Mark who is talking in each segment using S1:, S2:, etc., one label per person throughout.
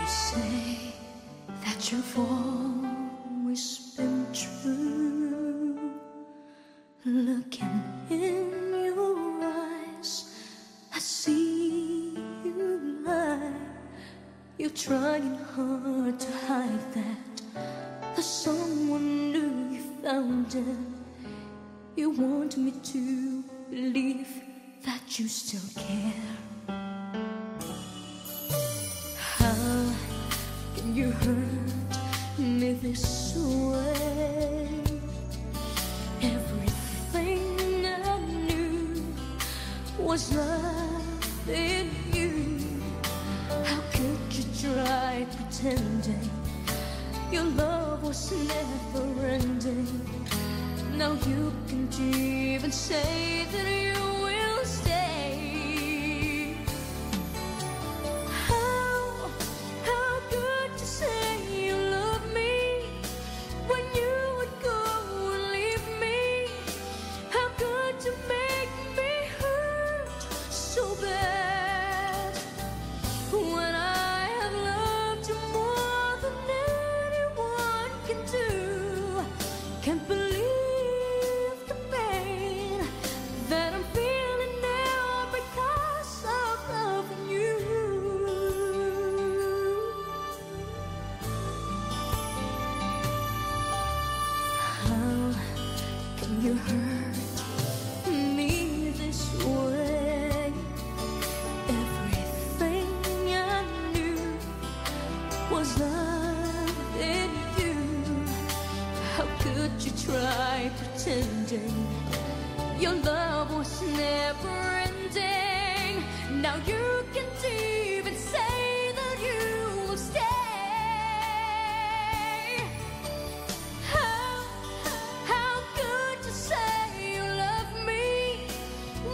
S1: say that you've always been true. Looking in your eyes, I see you lie. You're trying hard to hide that there's someone new you found it. You want me to believe that you still care. How can you hurt me this way? Everything I knew was love in you. How could you try pretending your love was never ending? Now you can't even say that you will stay. How could you say you love me when you would go and leave me? How could you make me hurt so bad when I have loved you more than anyone can do? Can't believe that I'm feeling now because of loving you. How can you hurt me this way? Everything I knew was love in you. How could you try pretending your love was never ending? Now you can't even say that you will stay. How could you say you love me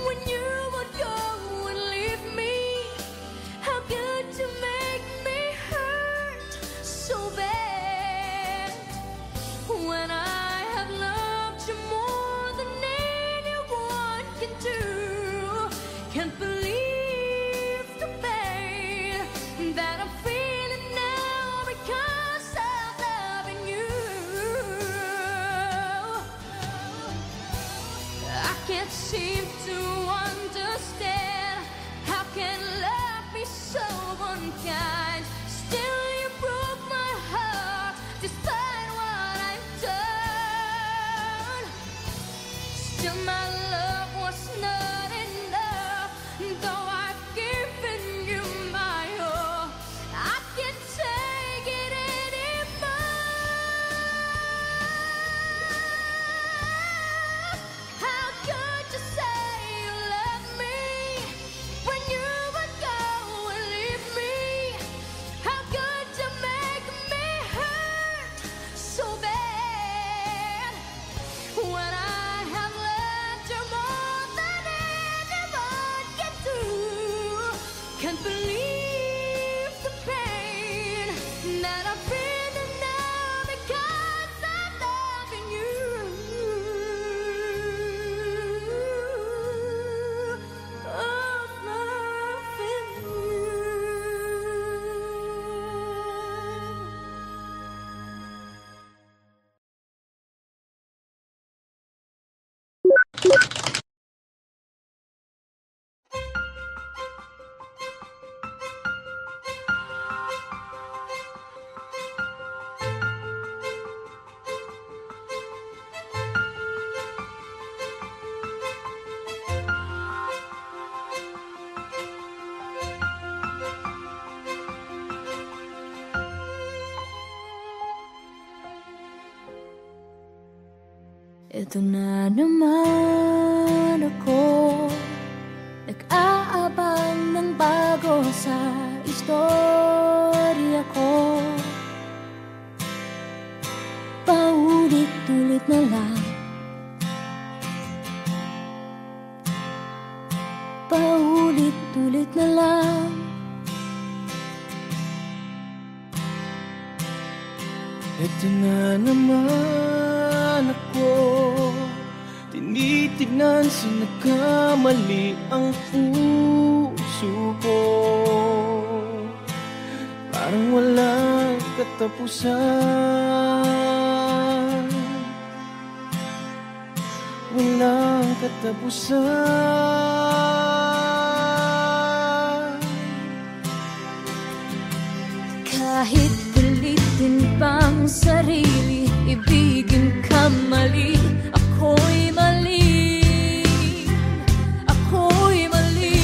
S1: when you would go and leave me? How could you make me hurt so bad when I have loved you more than anyone can do? Can't believe the pain that I'm feeling now because of loving you. I can't seem to understand how can love be so unkind. Still you broke my heart despite what I've done. Still my love was not enough, though I've given you my all. I can't take it anymore. How could you say you love me when you would go and leave me? How could you make me hurt so bad when I have loved you more than anyone can do? Can't believe the pain that I'm feeling now because I'm loving you. I'm loving you. Ito na naman ako, nag-aabang ng bago sa istorya ko. Paulit-ulit na lang, paulit-ulit na lang.
S2: Ito na naman ako, tinitignan sa nagkamali ang puso ko. Para parang walang katapusan. Walang katapusan.
S1: Kahit pilitin pang sarili, ibigin ka mali, ako'y mali, ako'y mali.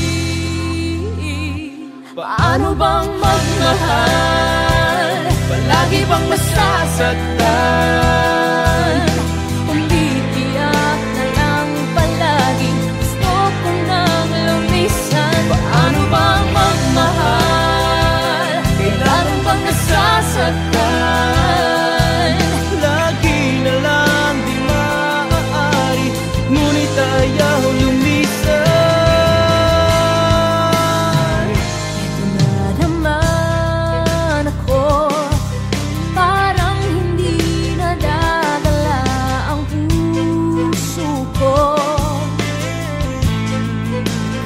S1: Paano bang magmahal? Palagi bang masasaktan? Umiiyak na lang palagi, gusto ko nang lumisan. Paano bang magmahal? Kailan bang nasasaktan?
S2: Lagi na lang di maaari, ngunit ayaw lumisan.
S1: Ito na naman ako, parang hindi nadadala ang puso ko.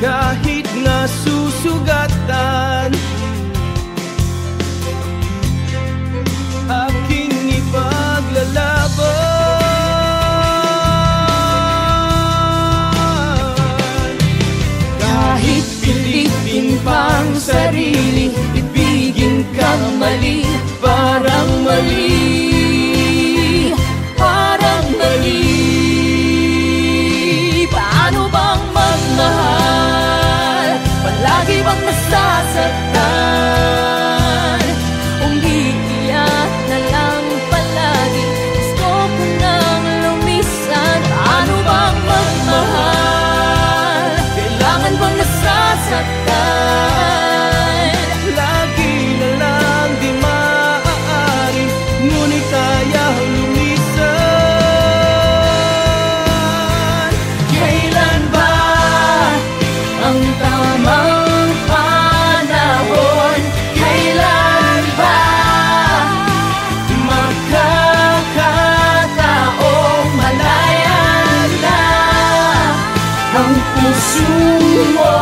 S2: Kahit nasusugatan, aking ipaglalaban.
S1: Kahit pilitin pang sarili, ibigin kang mali, parang mali, parang mali. Paano bang magmahal? Palagi bang nasasaktan? Umiiyak na lang palagi, gusto ko nang lumisan. Paano bang magmahal? Kailangan bang nasasaktan?
S2: Lagi na lang di maaari, ngunit ayaw lumisan.
S1: Kailan ba ang tamang panahon? Kailan ba
S2: Magkakataong
S1: malayan na ang puso mo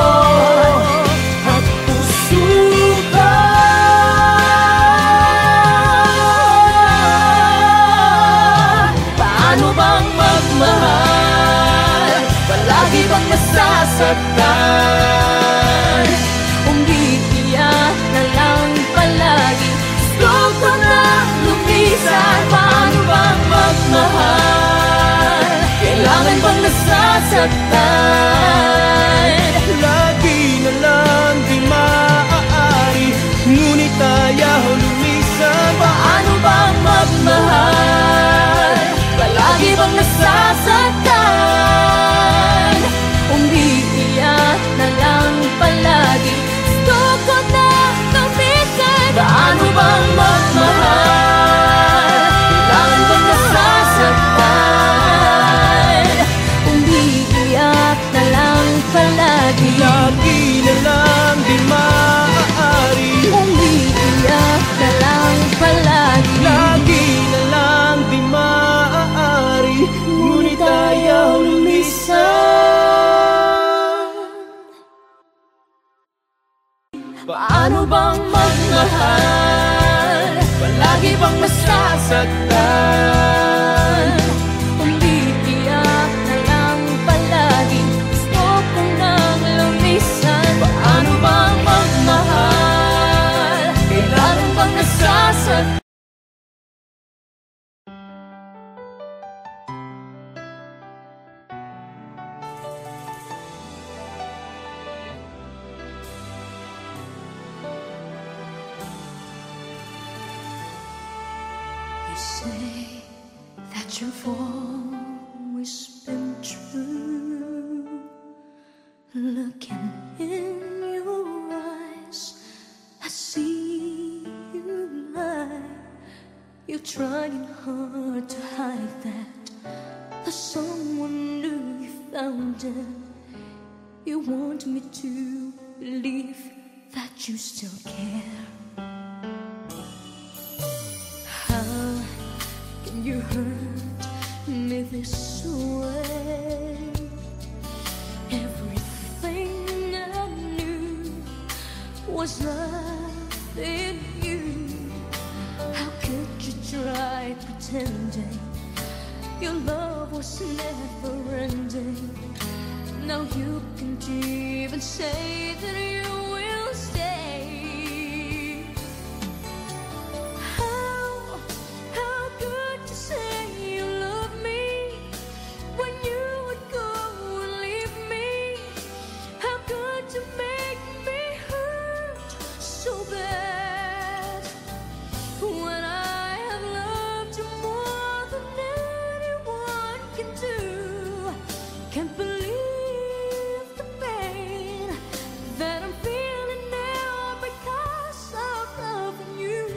S1: at puso ko? Paano bang magmahal? Palagi bang masasaktan? Umiiyak na lang palagi, gusto ko na lumisan. Paano bang magmahal? Kailangan bang nasasaktan?
S2: lagi na lang di maaari, ngunit ayaw lumisan.
S1: Paano bang magmahal? Palagi bang nasasaktan? Umiiyak na lang palagi, gusto ko na lumisan. Paano bang magmahal? Kailangan bang nasasaktan? Umiiyak na lang palagi,
S2: Lagi na lang di maaari,
S1: umiiyak na lang palagi.
S2: lagi na lang di maaari, ngunit ayaw lumisan.
S1: Paano bang magmahal? Palagi bang masasaktan? Umiiyak na lang palagi, gusto ko nang lumisan. Paano bang magmahal? Kailan bang nasasaktan? You say that you've always been true. Looking in your eyes, I see you lie. You're trying hard to hide that there's someone new you found, and you want me to believe that you still care. How can you hurt me this way? Everything I knew was love in you. How could you try pretending your love was never ending? Now you can't even say that you will stay. How could you say you love me when you would go and leave me? How could you make me hurt so bad when I have loved you more than anyone can do? Can't believe the pain that I'm feeling now because of loving you.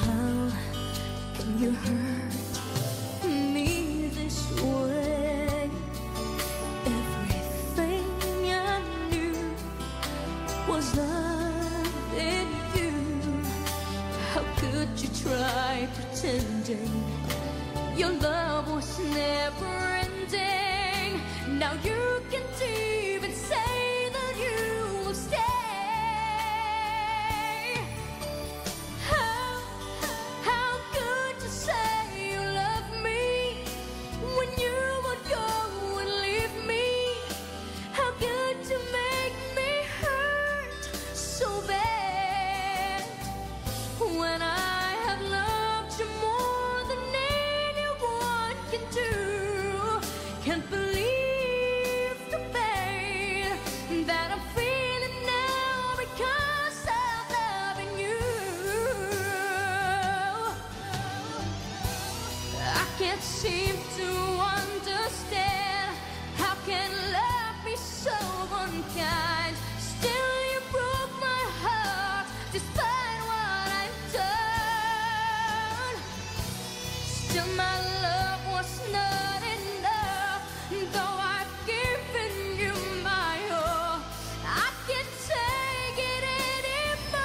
S1: How can you hurt me this way? Everything I knew was love in you. How could you try pretending your love was never ending? Now you can't even say that you will stay. How could you say you love me when you would go and leave me? How could you make me hurt so bad when I have loved you more than anyone can do? Can't believe the pain that I'm feeling now because of loving you. I can't seem to understand how can love be so unkind. Still you broke my heart despite what I've done. Still my love was not enough, though I've given you my all. I can't take it anymore.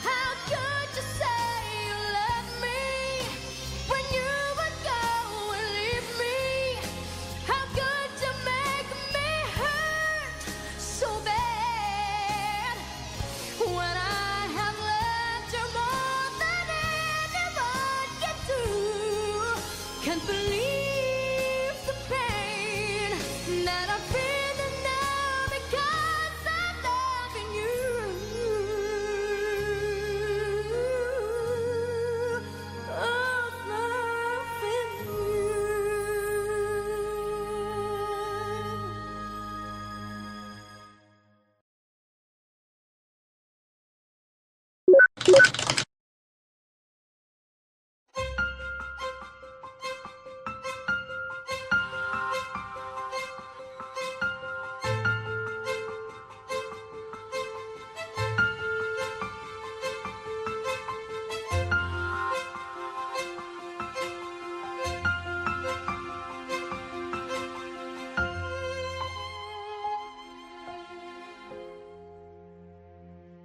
S1: How could you say you love me when you would go and leave me? How could you make me hurt so bad when I have loved you more than anyone can do? Can't believe the pain that I'm feeling now because I'm loving you. I'm loving you.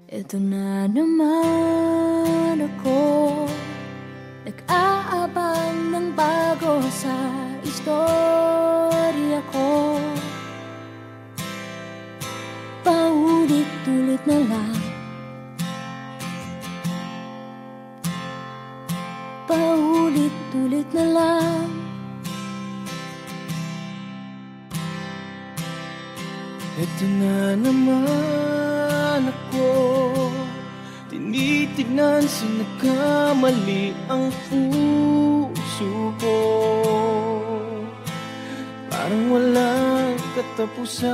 S1: Ito na naman ako, nag-aabang ng bago sa istorya ko. Paulit-ulit na lang, paulit-ulit na lang.
S2: Ito na naman ako, tinitignan sa nagkamali ang puso ko. Parang walang katapusan,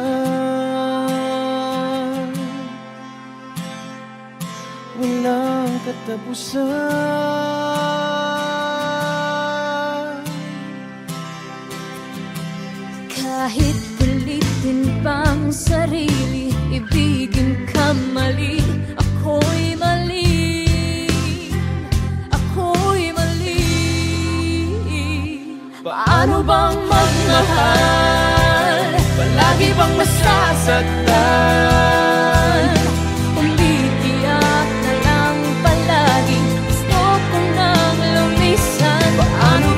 S2: walang katapusan.
S1: Kahit pilitin pang sarili, ibigin ka mali, ako'y mali, ako'y mali. Paano bang magmahal?
S2: Palagi bang masasaktan?
S1: Umiiyak na lang palagi, gusto ko nang lumisan.
S2: Paano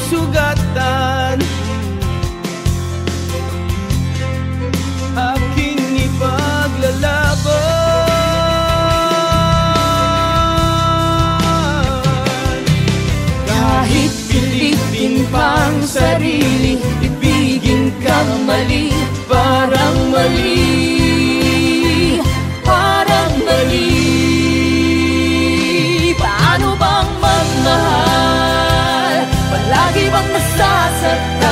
S2: sugatan, aking ipaglalaban. Kahit pilitin pang sarili, ibigin kang mali, parang mali, parang mali. Paano bang magmahal? Palagi bang nasasaktan?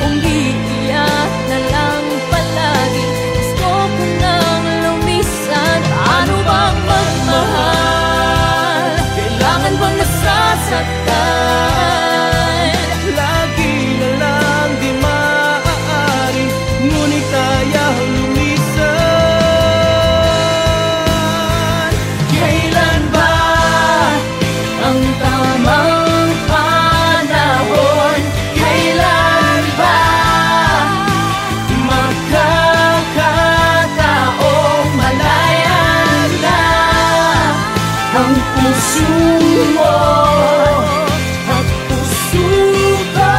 S2: Umiiyak na lang palagi, gusto ko nang lumisan. Paano bang magmahal? Kailangan bang nasasaktan? Lagi na lang di maaari, ngunit ayaw lumisan. Kailan ba ang tamang panahon? Kailan ba magkakataong malayan na ang puso mo at puso ko?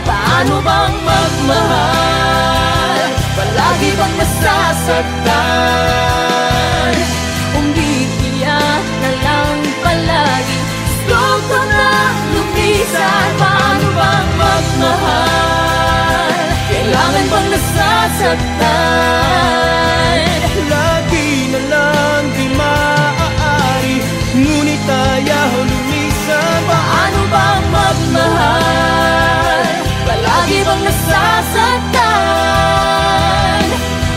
S2: Paano bang magmahal? Palagi bang nasasaktan? Umiiyak na lang palagi, gusto ko na lumisan. Paano bang magmahal? Kailangan bang nasasaktan? Lagi na lang di maaari, ngunit ayaw lumisan. Paano bang magmahal? Palagi bang nasasaktan?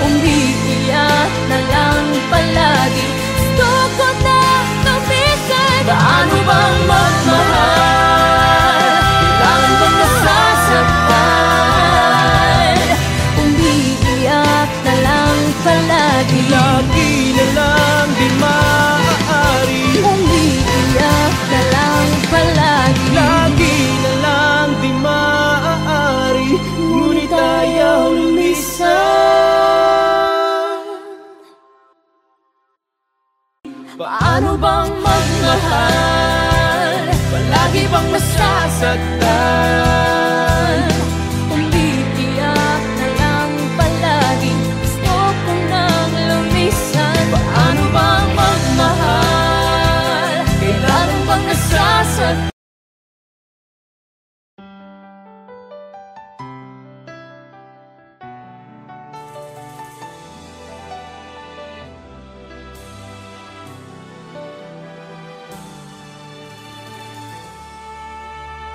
S2: Umiiyak na lang palagi, gusto ko na lumisan. Paano bang magmahal? Kailangan bang nasasaktan? Umiiyak na lang palagi, lagi na lang di maaari. Umiiyak na lang palagi, lagi na lang di maaari, ngunit ayaw lumisan. Paano bang magmahal? Palagi bang nasasaktan? Umiiyak na lang palagi, gusto ko nang lumisan. Paano bang magmahal? Kailangan bang nasasaktan?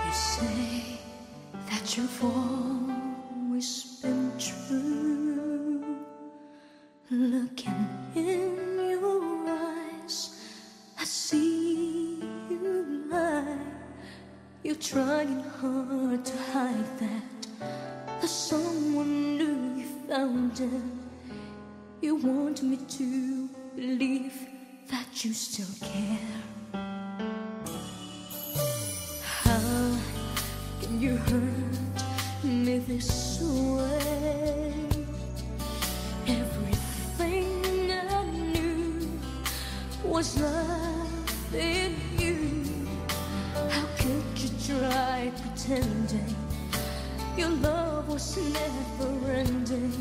S1: You say that you've always been true. Looking in your eyes, I see you lie. You're trying hard to hide that there's someone new you found it. You want me to believe that you still care. How can you hurt me this way? Everything I knew was love in you. How could you try pretending your love was never ending?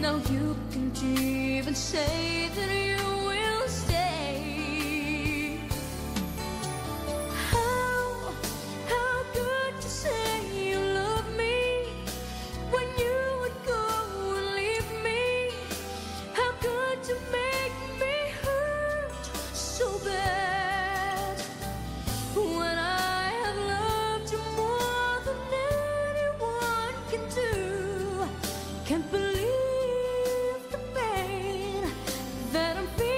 S1: Now you can't even say that you will stay. How could you say you love me when you would go and leave me? How could you make me hurt so bad when I have loved you more than anyone can do? Can't believe the pain that I'm feeling.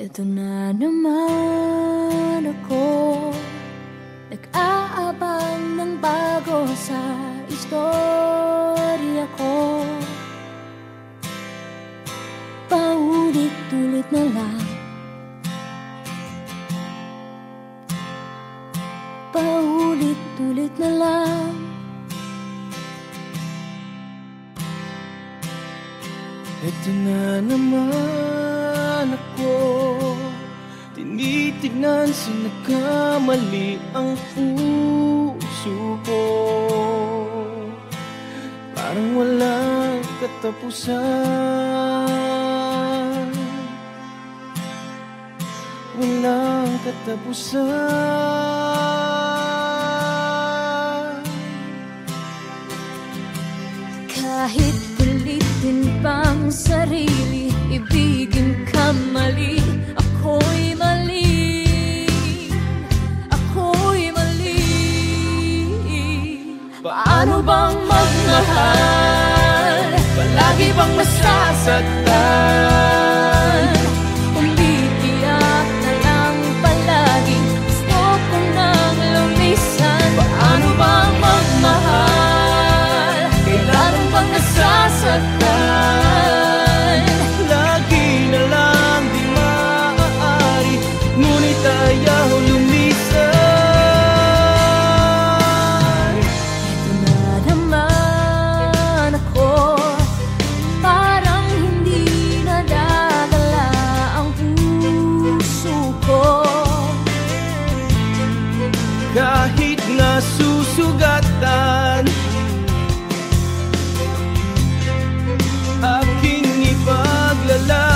S2: Ito na naman ako, nag-aabang ng bago sa istorya ko. Paulit-ulit na lang, paulit-ulit na lang.
S3: Ito na naman ako, tinitignan sa nagkamali ang puso ko. Parang walang katapusan, walang katapusan.
S2: Kahit pilitin pang sarili, ibigin ka mali. Ako'y mali, ako'y mali. Paano bang magmahal? Palagi bang masasaktan? Umiiyak na lang palagi, gusto ko nang lumisan. Paano bang magmahal? Kailan bang nasasaktan?
S3: Lagi na lang di maaari, ngunit ayaw lumisan.
S2: Ito na naman ako, parang hindi nadadala ang puso ko.
S3: Kahit nasusugatan, aking ipaglalaban.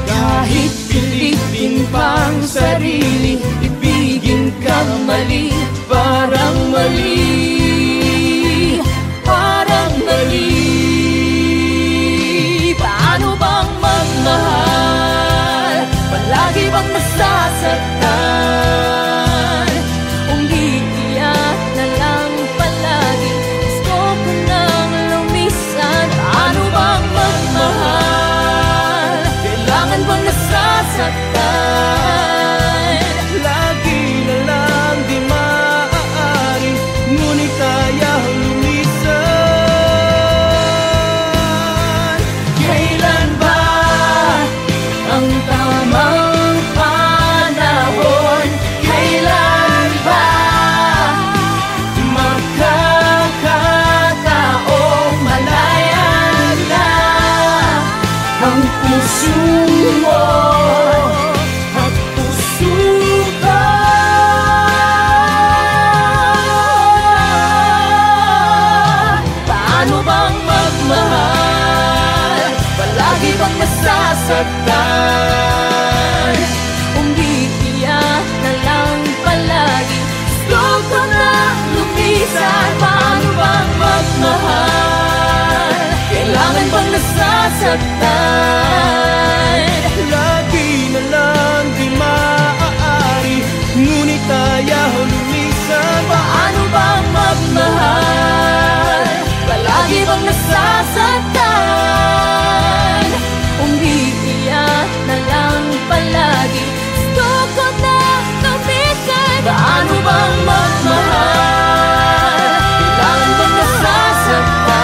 S2: Kahit pilitin pang sarili, ibigin ka mali. Parang mali, parang mali. Paano bang magmahal? Palagi bang masasaktan? Umiiyak na lang palagi, gusto ko nang lumisan. Paano bang magmahal? Kailangan bang nasasaktan?
S3: Lagi na lang di maaari, ngunit ayaw lumisan.
S2: Kailan ba ang tamang panahon? Kailan ba magkakataong malayan na ang puso mo at puso ko? Paano bang magmahal? Palagi bang masasaktan? Umiiyak na lang palagi, gusto ko na lumisan. Paano bang magmahal? Kailangan bang nasasaktan?
S3: Lagi na lang di maaari, ngunit ayaw lumisan.
S2: Paano bang magmahal? Palagi bang nasasaktan? Umiiyak na lang palagi, gusto ko na lumisan. Paano bang magmahal? Kailangan bang nasasaktan?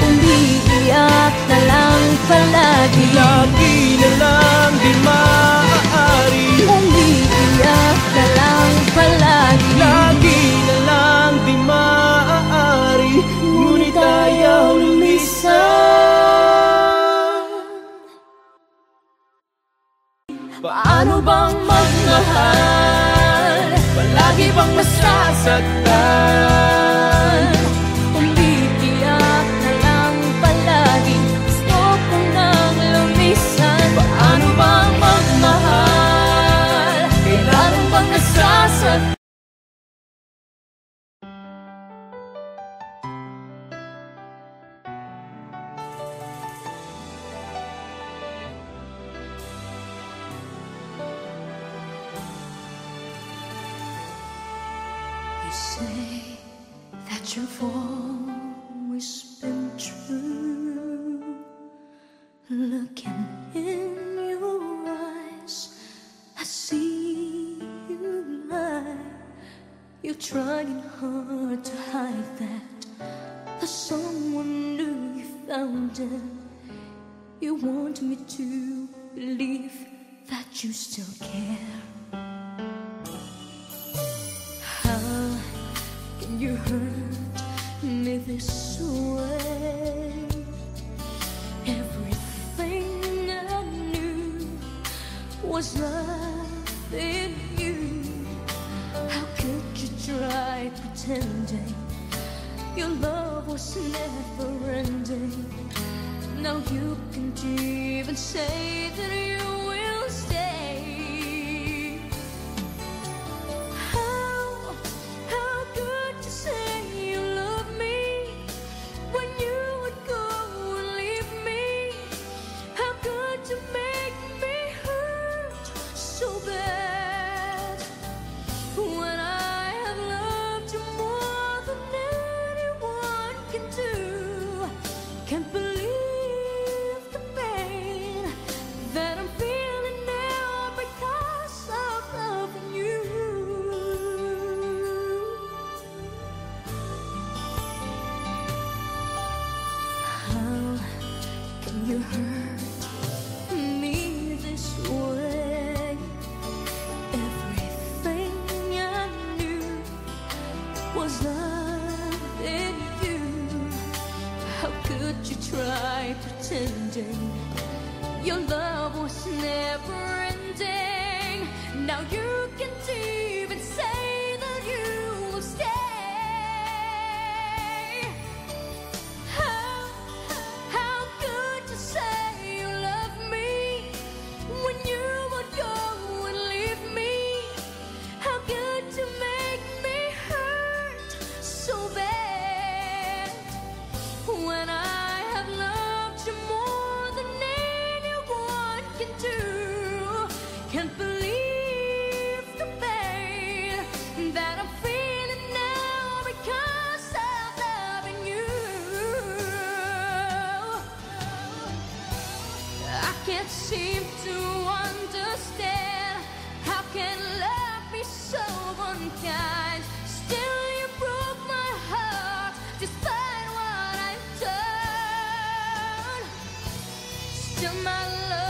S2: Umiiyak na lang palagi,
S3: Lagi na lang di maaari,
S2: umiiyak na lang palagi.
S3: lagi na lang di maaari, ngunit ayaw lumisan.
S2: Paano bang magmahal? Palagi bang masasaktan? Umiiyak na lang palagi, gusto ko nang lumisan. Paano bang magmahal? Kailan bang nasasaktan? You say that you've always
S1: Looking in your eyes, I see you lie. You're trying hard to hide that there's someone new you found it. You want me to believe that you still care. How can you hurt me this way? Everything I knew was love in you. How could you try pretending your love was never ending? Now you can't even say that you will stay. How could you say you love me when you would go and leave me? How could you make me hurt so bad when I have loved you more than anyone can do? Can't believe the pain that I'm feeling now because of loving you. How can you hurt me this way? Everything I knew was love in you. How could you try pretending your love was never ending? Now you can't even say that you will stay. How could you say you love me when you would go and leave me? How could you make me hurt so bad when I have loved you more than anyone can do? Can't believe the pain that I'm feeling now because of loving you. I can't seem to understand how can love be so unkind. Still you broke my heart despite what I've done. Still my love